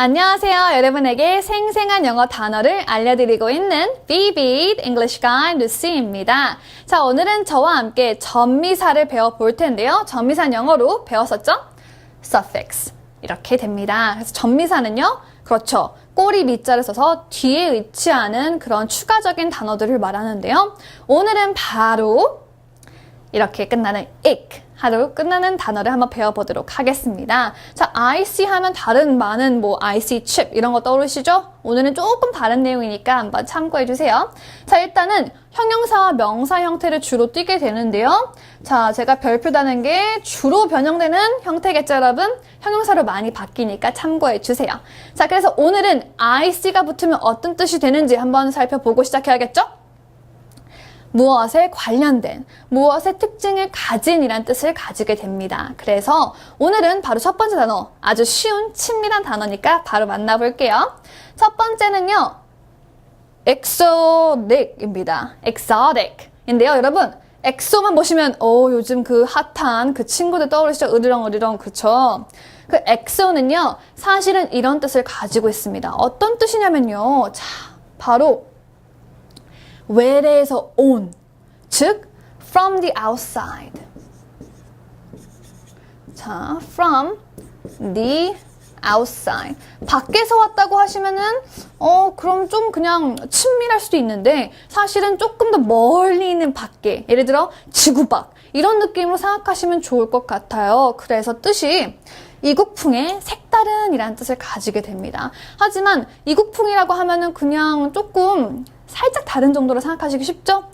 안녕하세요. 여러분에게 생생한 영어 단어를 알려드리고 있는 Vivid English Guide Lucy입니다. 자, 오늘은 저와 함께 전미사를 배워볼 텐데요. 전미사는 영어로 배웠었죠? Suffix. 이렇게 됩니다. 그래서 전미사는요, 그렇죠. 꼬리 밑자를 써서 뒤에 위치하는 그런 추가적인 단어들을 말하는데요. 오늘은 바로 이렇게 끝나는 ik 하루 끝나는 단어를 한번 배워보도록 하겠습니다. 자, IC 하면 다른 많은 IC 칩 이런 거 떠오르시죠? 오늘은 조금 다른 내용이니까 한번 참고해주세요. 자, 일단은 형용사와 명사 형태를 주로 띠게 되는데요. 자, 제가 별표 다는 게 주로 변형되는 형태겠죠, 여러분? 형용사로 많이 바뀌니까 참고해주세요. 자, 그래서 오늘은 IC가 붙으면 어떤 뜻이 되는지 한번 살펴보고 시작해야겠죠? 무엇에 관련된, 무엇의 특징을 가진 이란 뜻을 가지게 됩니다. 그래서 오늘은 바로 첫 번째 단어, 아주 쉬운 친밀한 단어니까 바로 만나볼게요. 첫 번째는요, exotic입니다. exotic인데요, 여러분. 엑소만 보시면 요즘 그 핫한 그 친구들 떠오르시죠? 으르렁으르렁, 그쵸? 그 엑소는요, 사실은 이런 뜻을 가지고 있습니다. 어떤 뜻이냐면요, 자, 바로 외래에서 온, 즉 from the outside. 자, from the outside. 밖에서 왔다고 하시면은 그럼 좀 그냥 친밀할 수도 있는데 사실은 조금 더 멀리 있는 밖에, 예를 들어 지구 밖 이런 느낌으로 생각하시면 좋을 것 같아요. 그래서 뜻이 이국풍의 색다른 이라는 뜻을 가지게 됩니다. 하지만 이국풍이라고 하면은 그냥 조금 살짝 다른 정도로 생각하시기 쉽죠?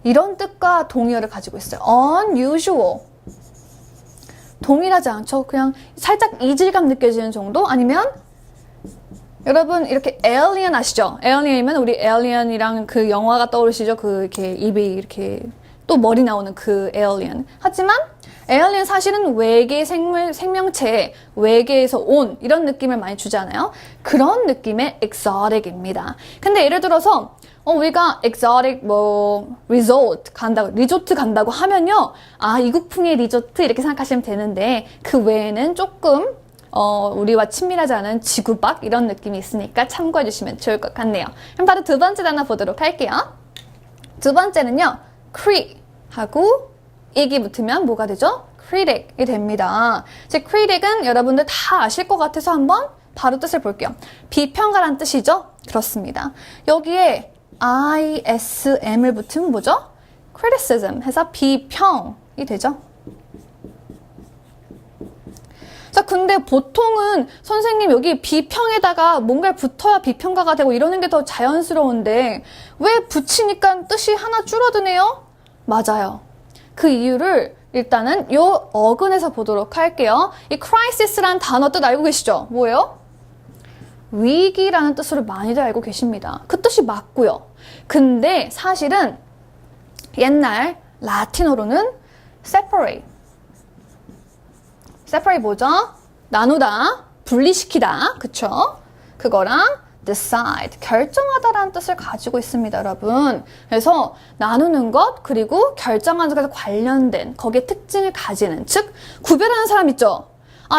이런 뜻과 동의어를 가지고 있어요. unusual. 동일하지 않죠? 그냥 살짝 이질감 느껴지는 정도? 아니면 여러분 이렇게 alien 아시죠? alien이면 우리 alien이랑 그 영화가 떠오르시죠? 그 이렇게 입이 이렇게 또 머리 나오는 그 alien. 하지만 alien 사실은 외계 생명체, 외계에서 온 이런 느낌을 많이 주잖아요. 그런 느낌의 exotic입니다. 근데 예를 들어서 우리가 exotic 리조트 간다고 하면요, 이국풍의 리조트 이렇게 생각하시면 되는데 그 외에는 조금 우리와 친밀하지 않은 지구 밖 이런 느낌이 있으니까 참고해 주시면 좋을 것 같네요. 그럼 바로 두 번째 단어 보도록 할게요. 두 번째는요, ha고 이기 붙으면 뭐가 되죠? critic이 됩니다. 제 critic은 여러분들 다 아실 것 같아서 한번 바로 뜻을 볼게요. 비평가란 뜻이죠? 그렇습니다. 여기에 ISM을 붙으면 뭐죠? criticism 해서 비평이 되죠. 자, 근데 보통은 선생님 여기 비평에다가 뭔가 붙어야 비평가가 되고 이러는 게 더 자연스러운데 왜 붙이니까 뜻이 하나 줄어드네요? 맞아요. 그 이유를 일단은 요 어근에서 보도록 할게요. 이 crisis라는 단어 뜻 알고 계시죠? 뭐예요? 위기라는 뜻으로 많이들 알고 계십니다. 그 뜻이 맞고요. 근데 사실은 옛날 라틴어로는 separate 뭐죠? 나누다, 분리시키다, 그쵸? 그거랑 decide, 결정하다라는 뜻을 가지고 있습니다, 여러분. 그래서 나누는 것, 그리고 결정하는 것에 관련된 거기에 특징을 가지는, 즉 구별하는 사람 있죠?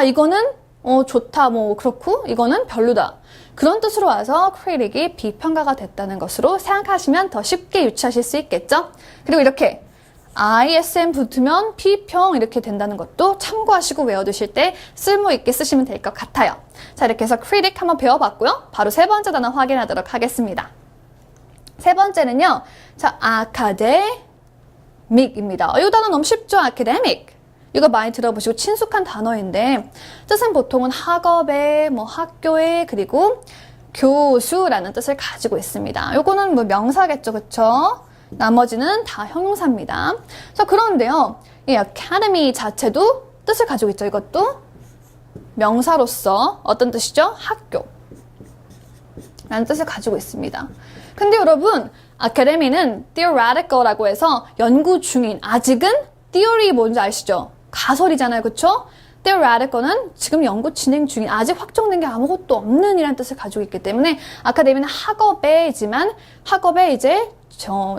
이거는 좋다, 그렇고 이거는 별로다. 그런 뜻으로 와서 critic이 비평가가 됐다는 것으로 생각하시면 더 쉽게 유추하실 수 있겠죠? 그리고 이렇게 ISM 붙으면 비평 이렇게 된다는 것도 참고하시고 외워두실 때 쓸모 있게 쓰시면 될 것 같아요. 자, 이렇게 해서 critic 한번 배워봤고요. 바로 세 번째 단어 확인하도록 하겠습니다. 세 번째는요, 자, academic입니다. 이 단어 너무 쉽죠? academic. 이거 많이 들어보시고 친숙한 단어인데 뜻은 보통은 학업에, 학교에, 그리고 교수라는 뜻을 가지고 있습니다. 요거는 명사겠죠, 그쵸? 나머지는 다 형용사입니다. 자, 그런데요, 이 academy 자체도 뜻을 가지고 있죠. 이것도 명사로서 어떤 뜻이죠? 학교 라는 뜻을 가지고 있습니다. 근데 여러분, academy는 theoretical라고 해서 연구 중인, 아직은 theory 뭔지 아시죠? 가설이잖아요, 그쵸? theoretical은 지금 연구 진행 중인, 아직 확정된 게 아무것도 없는 이라는 뜻을 가지고 있기 때문에 아카데미는 학업에지만 학업에 이제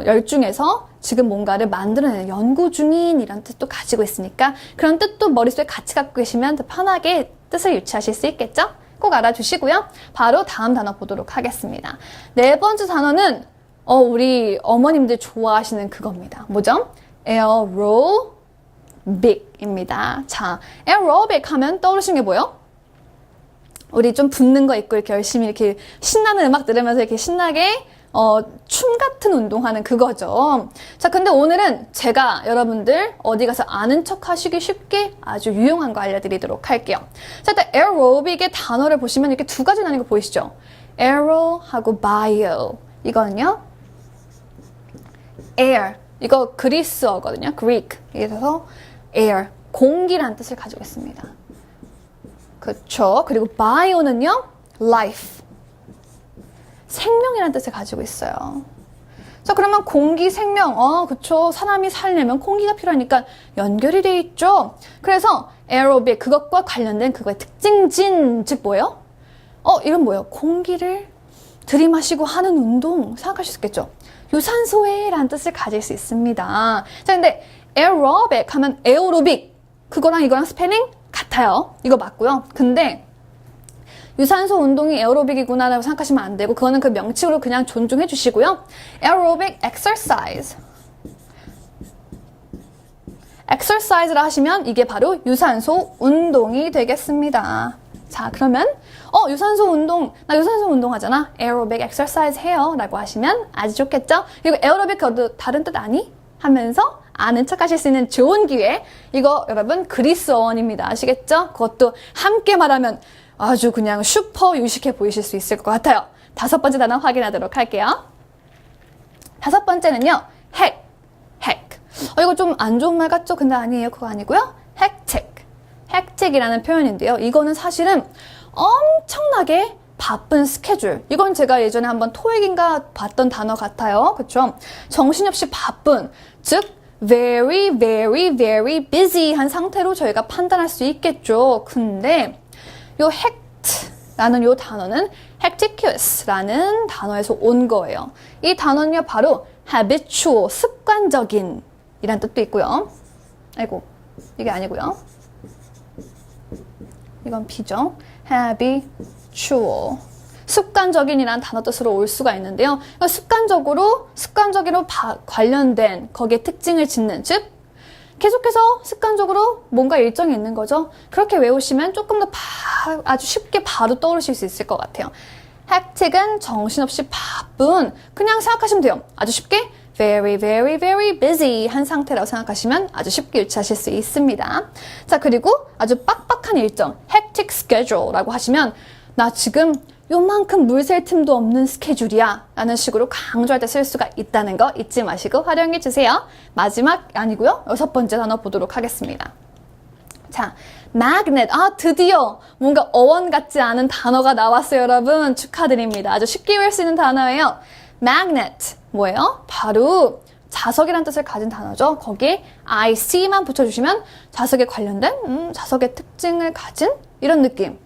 열중해서 지금 뭔가를 만들어내는 연구 중인 이런 뜻도 가지고 있으니까 그런 뜻도 머릿속에 같이 갖고 계시면 더 편하게 뜻을 유추하실 수 있겠죠? 꼭 알아주시고요. 바로 다음 단어 보도록 하겠습니다. 네 번째 단어는 우리 어머님들 좋아하시는 그겁니다. 뭐죠? aerobic입니다. 자, aerobic 하면 떠오르시는 게 뭐예요? 우리 좀 붙는 거 있고 이렇게 열심히 이렇게 신나는 음악 들으면서 이렇게 신나게 춤 같은 운동하는 그거죠. 자, 근데 오늘은 제가 여러분들 어디 가서 아는 척 하시기 쉽게 아주 유용한 거 알려드리도록 할게요. 자, 일단 aerobic의 단어를 보시면 이렇게 두 가지 나뉘는 거 보이시죠? aero하고 bio. 이거는요, air. 이거 그리스어거든요. Greek. 그래서 air. 공기라는 뜻을 가지고 있습니다. 그쵸. 그리고 bio는요, life. 생명이라는 뜻을 가지고 있어요. 자, 그러면 공기, 생명, 그쵸. 사람이 살려면 공기가 필요하니까 연결이 돼 있죠. 그래서 aerobic, 그것과 관련된 그거의 특징진, 즉 뭐예요? 이건 뭐예요? 공기를 들이마시고 하는 운동 생각하실 수 있겠죠. 유산소회라는 뜻을 가질 수 있습니다. 자, 근데 aerobic 하면 aerobic, 그거랑 이거랑 스펠링 같아요. 이거 맞고요. 근데 유산소 운동이 에어로빅이구나 라고 생각하시면 안 되고, 그거는 그 명칭으로 그냥 존중해 주시고요. aerobic exercise. exercise라 하시면 이게 바로 유산소 운동이 되겠습니다. 자, 그러면 유산소 운동, 나 유산소 운동하잖아. aerobic exercise 해요 라고 하시면 아주 좋겠죠? 그리고 aerobic 다른 뜻 아니? 하면서 아는 척 하실 수 있는 좋은 기회. 이거 여러분 그리스어원입니다. 아시겠죠? 그것도 함께 말하면 아주 그냥 슈퍼 유식해 보이실 수 있을 것 같아요. 다섯 번째 단어 확인하도록 할게요. 다섯 번째는요, 핵. 이거 좀 안 좋은 말 같죠? 근데 아니에요. 그거 아니고요. hectic이라는 표현인데요. 이거는 사실은 엄청나게 바쁜 스케줄. 이건 제가 예전에 한번 토익인가 봤던 단어 같아요. 그쵸? 정신없이 바쁜, 즉 very, very, very busy 한 상태로 저희가 판단할 수 있겠죠. 근데 요 hect라는 요 단어는 hecticus라는 단어에서 온 거예요. 이 단어는요, 바로 habitual, 습관적인 이란 뜻도 있고요. 아이고, 이게 아니고요. 이건 B죠. habitual. 습관적인이라는 단어 뜻으로 올 수가 있는데요. 습관적으로 관련된 거기에 특징을 짓는, 즉 계속해서 습관적으로 뭔가 일정이 있는 거죠. 그렇게 외우시면 조금 더 아주 쉽게 바로 떠오르실 수 있을 것 같아요. hectic은 정신없이 바쁜, 그냥 생각하시면 돼요. 아주 쉽게 very, very, very busy 한 상태라고 생각하시면 아주 쉽게 유추하실 수 있습니다. 자, 그리고 아주 빡빡한 일정, hectic schedule라고 하시면 나 지금 요만큼 물 셀 틈도 없는 스케줄이야 라는 식으로 강조할 때 쓸 수가 있다는 거 잊지 마시고 활용해 주세요. 마지막 아니고요. 여섯 번째 단어 보도록 하겠습니다. 자, magnet. 드디어 뭔가 어원 같지 않은 단어가 나왔어요, 여러분. 축하드립니다. 아주 쉽게 외울 수 있는 단어예요. magnet. 뭐예요? 바로 자석이라는 뜻을 가진 단어죠. 거기에 IC만 붙여주시면 자석에 관련된 자석의 특징을 가진 이런 느낌.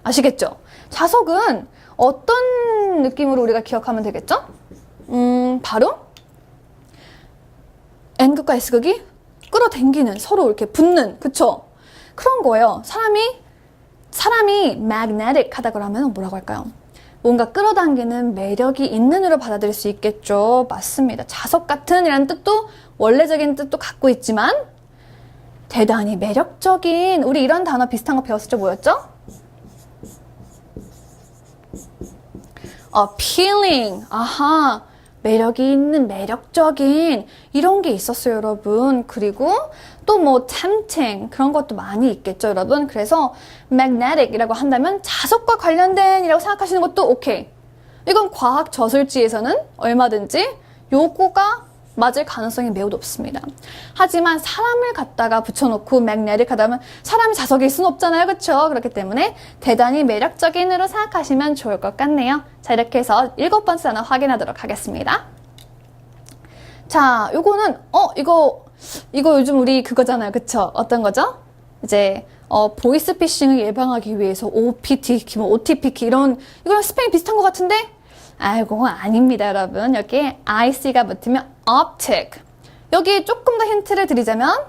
아시겠죠? 자석은 어떤 느낌으로 우리가 기억하면 되겠죠? 바로 N극과 S극이 끌어당기는, 서로 이렇게 붙는, 그쵸? 그런 거예요. 사람이 magnetic 하다 그러면 뭐라고 할까요? 뭔가 끌어당기는 매력이 있는으로 받아들일 수 있겠죠. 맞습니다. 자석 같은 이라는 뜻도 원래적인 뜻도 갖고 있지만 대단히 매력적인, 우리 이런 단어 비슷한 거 배웠었죠? 뭐였죠? appealing. 아하, 매력이 있는, 매력적인 이런 게 있었어요, 여러분. 그리고 또 뭐 tempting 그런 것도 많이 있겠죠, 여러분. 그래서 magnetic이라고 한다면 자석과 관련된 이라고 생각하시는 것도 오케이. 이건 과학 저술지에서는 얼마든지 요거가 맞을 가능성이 매우 높습니다. 하지만 사람을 갖다가 붙여놓고 magnetic 하다면 사람이 자석일 수는 없잖아요, 그렇죠? 그렇기 때문에 대단히 매력적인으로 생각하시면 좋을 것 같네요. 자, 이렇게 해서 일곱 번째 단어 확인하도록 하겠습니다. 자, 요거는 이거 요즘 우리 그거잖아요, 그쵸? 어떤 거죠? 이제 보이스피싱을 예방하기 위해서 OPT, OTP 이런 이거랑 스펠링 비슷한 것 같은데 아이고, 아닙니다, 여러분. 여기에 IC가 붙으면 optic. 여기 조금 더 힌트를 드리자면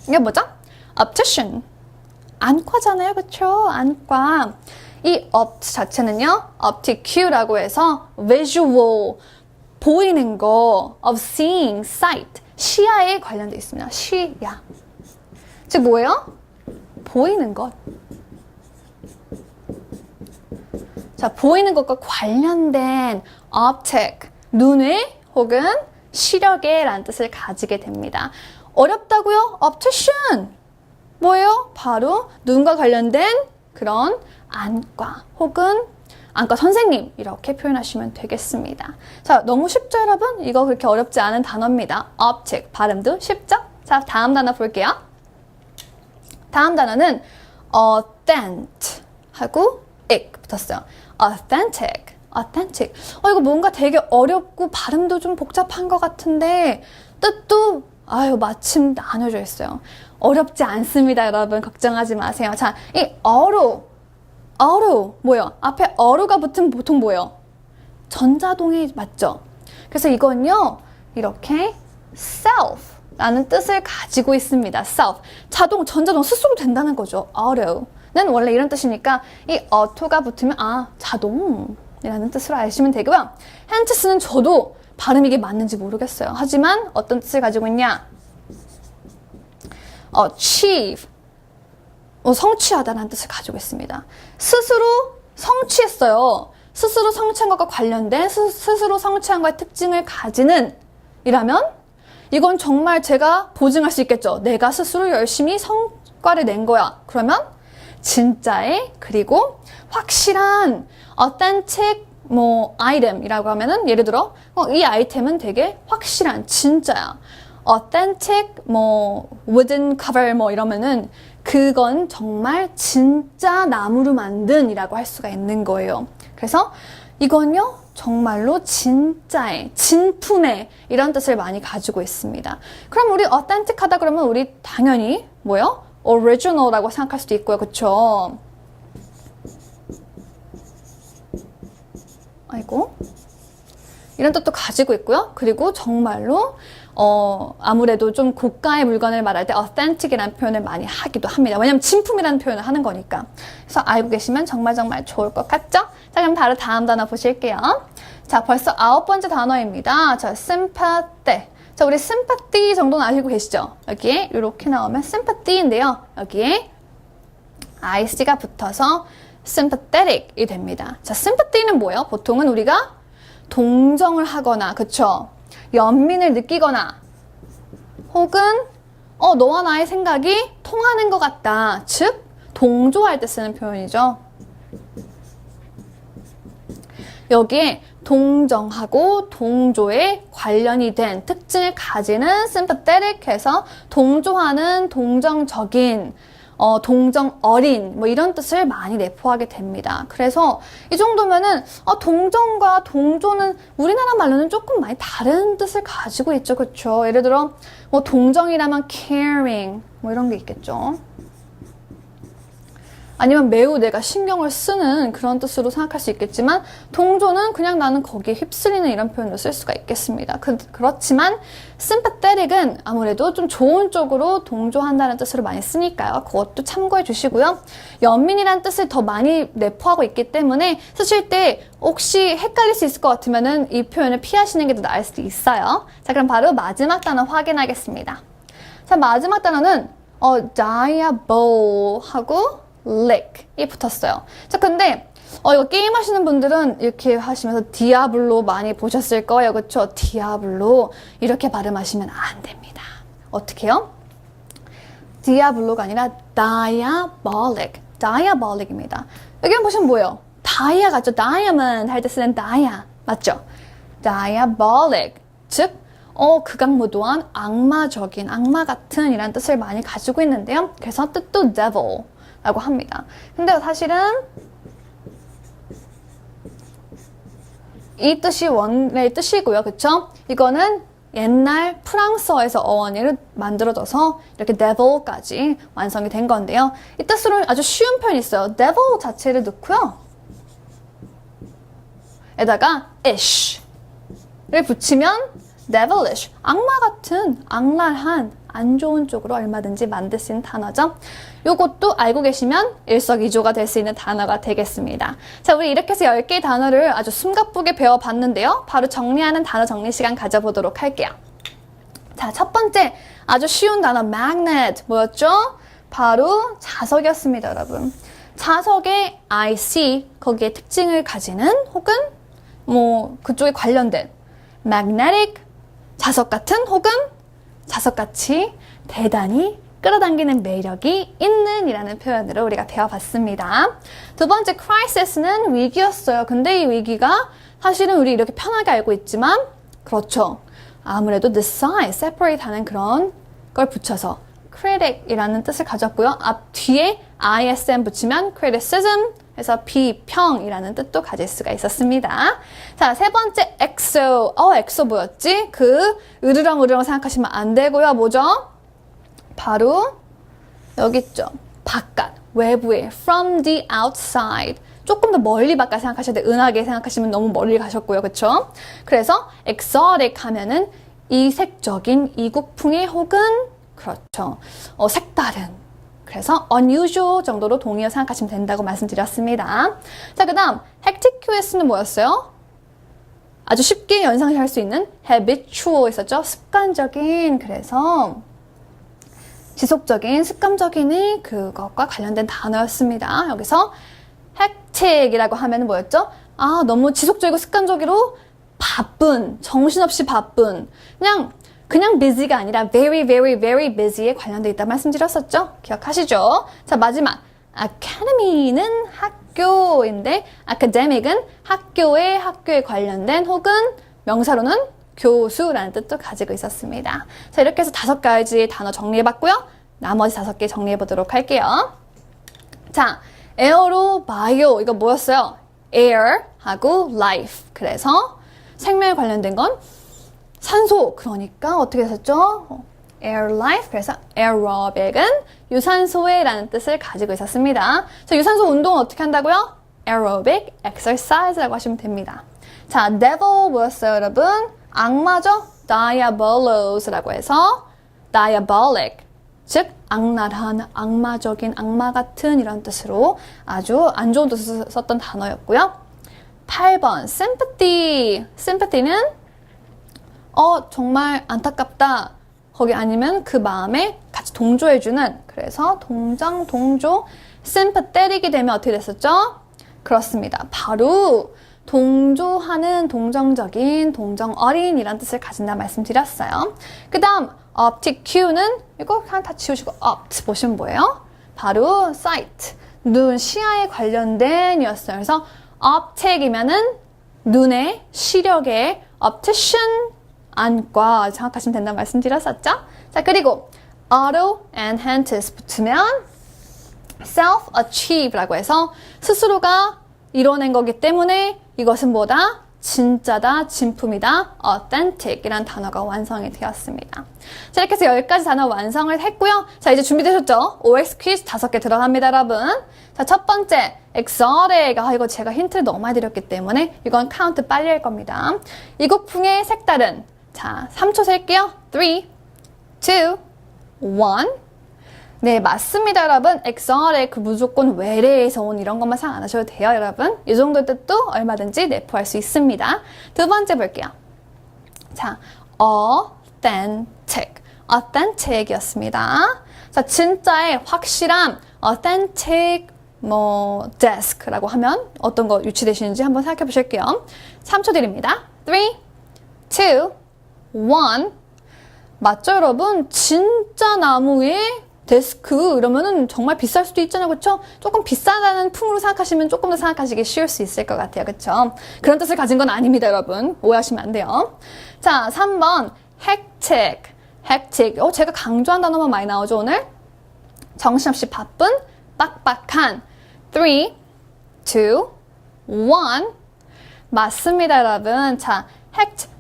이게 뭐죠? optician. 안과잖아요. 그쵸? 안과. 이 opt 자체는요, optic라고 해서 visual, 보이는 거, of seeing, sight, 시야에 관련되어 있습니다. 시야. 즉 뭐예요? 보이는 것. 자, 보이는 것과 관련된 optic, 눈의 혹은 시력의 라는 뜻을 가지게 됩니다. 어렵다고요? optician. 뭐예요? 바로 눈과 관련된 그런 안과 혹은 안과 선생님 이렇게 표현하시면 되겠습니다. 자, 너무 쉽죠 여러분? 이거 그렇게 어렵지 않은 단어입니다. optic, 발음도 쉽죠? 자, 다음 단어 볼게요. 다음 단어는 authentic 하고 ic 붙었어요. authentic, authentic. 이거 뭔가 되게 어렵고 발음도 좀 복잡한 것 같은데 뜻도 마침 나눠져 있어요. 어렵지 않습니다, 여러분. 걱정하지 마세요. 자, 이 어로 뭐예요? 앞에 어로가 붙으면 보통 뭐예요? 전자동의 맞죠? 그래서 이건요, 이렇게 self 라는 뜻을 가지고 있습니다. self. 전자동 스스로 된다는 거죠. auto는 원래 이런 뜻이니까 이 auto가 붙으면 자동이라는 뜻으로 아시면 되고요. hence는 저도 발음이 이게 맞는지 모르겠어요. 하지만 어떤 뜻을 가지고 있냐? achieve. 성취하다라는 뜻을 가지고 있습니다. 스스로 성취했어요. 스스로 성취한 것과 관련된 스스로 성취한 것의 특징을 가지는 이라면 이건 정말 제가 보증할 수 있겠죠. 내가 스스로 열심히 성과를 낸 거야. 그러면 진짜의 그리고 확실한 authentic item이라고 하면은 예를 들어 이 아이템은 되게 확실한 진짜야. authentic wooden cover 이러면은 그건 정말 진짜 나무로 만든이라고 할 수가 있는 거예요. 그래서 이건요 정말로 진짜의, 진품의 이런 뜻을 많이 가지고 있습니다. 그럼 우리 authentic하다 그러면 우리 당연히 뭐요? original라고 생각할 수도 있고요. 그쵸? 이런 뜻도 가지고 있고요. 그리고 정말로 아무래도 좀 고가의 물건을 말할 때 authentic이라는 표현을 많이 하기도 합니다. 왜냐면 진품이라는 표현을 하는 거니까. 그래서 알고 계시면 정말 좋을 것 같죠? 자, 그럼 바로 다음 단어 보실게요. 자, 벌써 9번째 단어입니다. 자, sympathetic. 자, 우리 sympathy 정도는 알고 계시죠? 여기에 이렇게 나오면 sympathy인데요. 여기에 IC가 붙어서 sympathetic이 됩니다. 자, sympathy는 뭐예요? 보통은 우리가 동정을 하거나, 그쵸? 연민을 느끼거나, 혹은, 너와 나의 생각이 통하는 것 같다. 즉, 동조할 때 쓰는 표현이죠. 여기에 동정하고 동조에 관련이 된 특징을 가지는 sympathetic 해서 동조하는, 동정적인, 동정 어린 이런 뜻을 많이 내포하게 됩니다. 그래서 이 정도면은 동정과 동조는 우리나라 말로는 조금 많이 다른 뜻을 가지고 있죠. 그렇죠? 예를 들어 동정이라면 caring 이런 게 있겠죠. 아니면 매우 내가 신경을 쓰는 그런 뜻으로 생각할 수 있겠지만 동조는 그냥 나는 거기에 휩쓸리는 이런 표현으로 쓸 수가 있겠습니다. 그렇지만 sympathetic은 아무래도 좀 좋은 쪽으로 동조한다는 뜻으로 많이 쓰니까요. 그것도 참고해 주시고요. 연민이라는 뜻을 더 많이 내포하고 있기 때문에 쓰실 때 혹시 헷갈릴 수 있을 것 같으면은 이 표현을 피하시는 게 더 나을 수도 있어요. 자, 그럼 바로 마지막 단어 확인하겠습니다. 자, 마지막 단어는 diabol하고 lick이 붙었어요. 자, 근데 이거 게임 하시는 분들은 이렇게 하시면서 디아블로 많이 보셨을 거예요. 그쵸? 디아블로 이렇게 발음하시면 안 됩니다. 어떻게 해요? 디아블로가 아니라 diabolic입니다. 여기 보시면 뭐예요? 다이아 같죠? diamond 할 때 쓰는 다이아 맞죠? diabolic 즉 극악무도한 악마적인, 악마 같은 이란 뜻을 많이 가지고 있는데요. 그래서 뜻도 devil 라고 합니다. 근데 사실은 이 뜻이 원래 뜻이고요. 그쵸? 이거는 옛날 프랑스어에서 어원으로 만들어져서 이렇게 devil까지 완성이 된 건데요. 이 뜻으로 아주 쉬운 표현이 있어요. devil 자체를 넣고요. 에다가 ish를 붙이면 devilish, 악마 같은, 악랄한, 안 좋은 쪽으로 얼마든지 만들 수 있는 단어죠. 요것도 알고 계시면 일석이조가 될 수 있는 단어가 되겠습니다. 자, 우리 이렇게 해서 10개의 단어를 아주 숨가쁘게 배워봤는데요. 바로 정리하는 단어 정리 시간 가져보도록 할게요. 자, 첫 번째 아주 쉬운 단어 magnet 뭐였죠? 바로 자석이었습니다, 여러분. 자석의 IC, 거기에 특징을 가지는 혹은 뭐 그쪽에 관련된 magnetic, 자석 같은 혹은 자석같이 대단히 끌어당기는 매력이 있는 이라는 표현으로 우리가 배워봤습니다. 두 번째 crisis는 위기였어요. 근데 이 위기가 사실은 우리 이렇게 편하게 알고 있지만 그렇죠. 아무래도 the side, separate 하는 그런 걸 붙여서 critic이라는 뜻을 가졌고요. 앞 뒤에 ism 붙이면 criticism 해서 비평이라는 뜻도 가질 수가 있었습니다. 자, 세 번째 exo. exo 뭐였지? 그 으르렁으르렁 생각하시면 안 되고요. 뭐죠? 바로 여기 있죠. 바깥, 외부에 from the outside. 조금 더 멀리 바깥 생각하셔야 돼요. 은하계 생각하시면 너무 멀리 가셨고요. 그쵸? 그래서 exotic 하면은 이색적인, 이국풍의 혹은 그렇죠. 색다른. 그래서 unusual 정도로 동의어 생각하시면 된다고 말씀드렸습니다. 자, 그 다음 hecticus는 뭐였어요? 아주 쉽게 연상할 수 있는 habitual 있었죠? 습관적인. 그래서 지속적인, 습관적인이 그것과 관련된 단어였습니다. 여기서 hectic이라고 하면 뭐였죠? 너무 지속적이고 습관적으로 바쁜, 정신없이 바쁜, 그냥 busy가 아니라 very, very, very busy에 관련되어 있다 말씀드렸었죠? 기억하시죠? 자, 마지막 academy는 학교인데 academic은 학교에 관련된 혹은 명사로는 교수라는 뜻도 가지고 있었습니다. 자, 이렇게 해서 5가지 단어 정리해봤고요. 나머지 5개 정리해보도록 할게요. 자, 에어로 바이오 이거 뭐였어요? air하고 life. 그래서 생명에 관련된 건 산소. 그러니까 어떻게 했었죠? air life. 그래서 aerobic은 유산소에 라는 뜻을 가지고 있었습니다. 자, 유산소 운동은 어떻게 한다고요? aerobic exercise라고 하시면 됩니다. 자, devil 뭐였어요, 여러분? 악마죠? diabolos라고 해서 diabolic, 즉 악랄한, 악마적인, 악마 같은 이런 뜻으로 아주 안 좋은 뜻을 썼던 단어였고요. 8번 sympathy. sympathy는 정말 안타깝다. 거기 아니면 그 마음에 같이 동조해주는. 그래서 동정, 동조, sympathetic이 되면 어떻게 됐었죠? 그렇습니다. 바로 동조하는, 동정적인, 동정 어린이란 뜻을 가진다 말씀드렸어요. 그 다음 obtuse는 이거 그냥 다 지우시고 opt 보시면 뭐예요? 바로 sight, 눈, 시야에 관련된 이었어요. 그래서 optic이면은 눈의 시력에 optician 안과 생각하시면 된다고 말씀드렸었죠? 자, 그리고 auto and hentist 붙으면 self-achieve라고 해서 스스로가 이뤄낸 거기 때문에 이것은 뭐다? 진짜다, 진품이다, authentic 이란 단어가 완성이 되었습니다. 자, 이렇게 해서 10가지 단어 완성을 했고요. 자, 이제 준비되셨죠? OX 퀴즈 5개 들어갑니다, 여러분. 자, 첫 번째, exotic. 이거 제가 힌트를 너무 많이 드렸기 때문에 이건 카운트 빨리 할 겁니다. 이국풍의 색다른. 자, 3초 셀게요. 3, 2, 1. 네, 맞습니다, 여러분. exotic, 무조건 외래에서 온 이런 것만 생각 안 하셔도 돼요, 여러분. 이 정도 뜻도 얼마든지 내포할 수 있습니다. 두 번째 볼게요. 자, authentic. authentic이었습니다. 자, 진짜의 확실함, authentic, desk라고 하면 어떤 거 유치되시는지 한번 생각해 보실게요. 3초 드립니다. 3, 2, 1. 맞죠, 여러분? 진짜 나무에 데스크 이러면은 정말 비쌀 수도 있잖아요. 그쵸? 조금 비싸다는 풍으로 생각하시면 조금 더 생각하시기 쉬울 수 있을 것 같아요. 그쵸? 그런 뜻을 가진 건 아닙니다, 여러분. 오해하시면 안 돼요. 자, 3번 hectic. hectic. 제가 강조한 단어만 많이 나오죠, 오늘? 정신없이 바쁜, 빡빡한. 3, 2, 1. 맞습니다, 여러분. 자,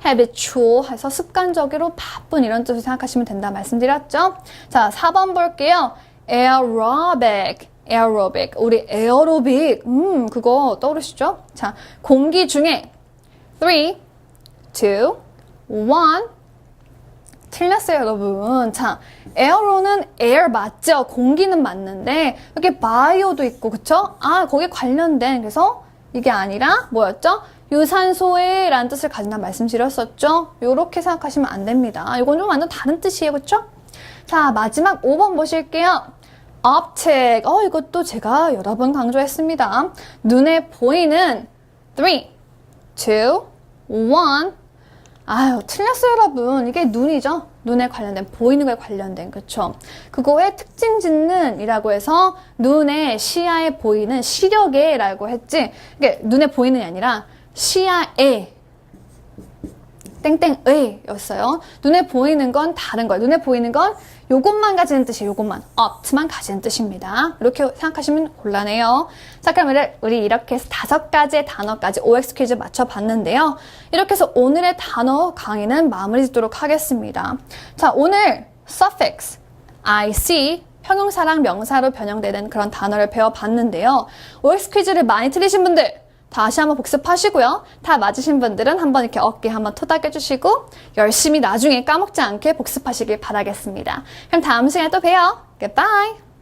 habitual 해서 습관적으로 바쁜 이런 뜻을 생각하시면 된다 말씀드렸죠. 자, 4번 볼게요. aerobic. aerobic. 우리 에어로빅. 그거 떠오르시죠? 자, 공기 중에 3, 2, 1. 틀렸어요, 여러분. 자, air로는 air 맞죠? 공기는 맞는데 여기 bio도 있고, 그쵸? 아, 거기에 관련된, 그래서 이게 아니라 뭐였죠? 유산소에 라는 뜻을 가진다는 말씀드렸었죠? 요렇게 생각하시면 안 됩니다. 이건 좀 완전 다른 뜻이에요, 그쵸? 자, 마지막 5번 보실게요. optic. 이것도 제가 여러 번 강조했습니다. 눈에 보이는 3, 2, 1. 아유, 틀렸어요, 여러분. 이게 눈이죠? 눈에 관련된, 보이는 거에 관련된, 그쵸? 그거의 특징 짓는 이라고 해서 눈에, 시야에 보이는 시력에 라고 했지. 이게 눈에 보이는 게 아니라 시야에 땡땡의 였어요. 눈에 보이는 건 다른 거예요. 눈에 보이는 건 요것만 가지는 뜻이에요. 요것만. opt만 가지는 뜻입니다. 이렇게 생각하시면 곤란해요. 자, 그럼 우리 이렇게 해서 5가지의 단어까지 OX 퀴즈 맞춰봤는데요. 이렇게 해서 오늘의 단어 강의는 마무리 짓도록 하겠습니다. 자, 오늘 suffix, IC, 형용사랑 명사로 변형되는 그런 단어를 배워봤는데요. OX 퀴즈를 많이 틀리신 분들 다시 한번 복습하시고요. 다 맞으신 분들은 한번 이렇게 어깨 한번 토닥여주시고 열심히 나중에 까먹지 않게 복습하시길 바라겠습니다. 그럼 다음 시간에 또 봬요. Goodbye!